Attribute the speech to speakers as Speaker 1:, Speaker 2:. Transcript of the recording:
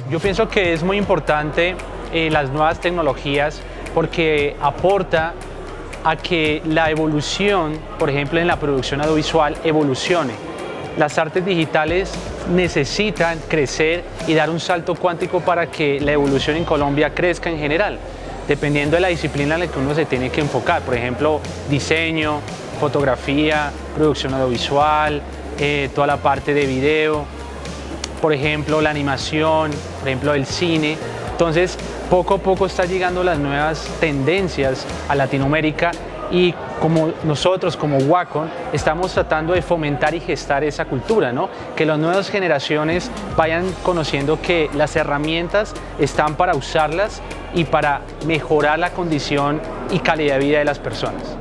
Speaker 1: Yo pienso que es muy importante las nuevas tecnologías porque aporta a que la evolución, por ejemplo en la producción audiovisual, evolucione. Las artes digitales necesitan crecer y dar un salto cuántico para que la evolución en Colombia crezca en general, dependiendo de la disciplina en la que uno se tiene que enfocar. Por ejemplo, diseño, fotografía, producción audiovisual, toda la parte de video, por ejemplo, la animación, por ejemplo, el cine. Entonces, poco a poco están llegando las nuevas tendencias a Latinoamérica y como nosotros, como Wacom, estamos tratando de fomentar y gestar esa cultura, ¿no? Que las nuevas generaciones vayan conociendo que las herramientas están para usarlas y para mejorar la condición y calidad de vida de las personas.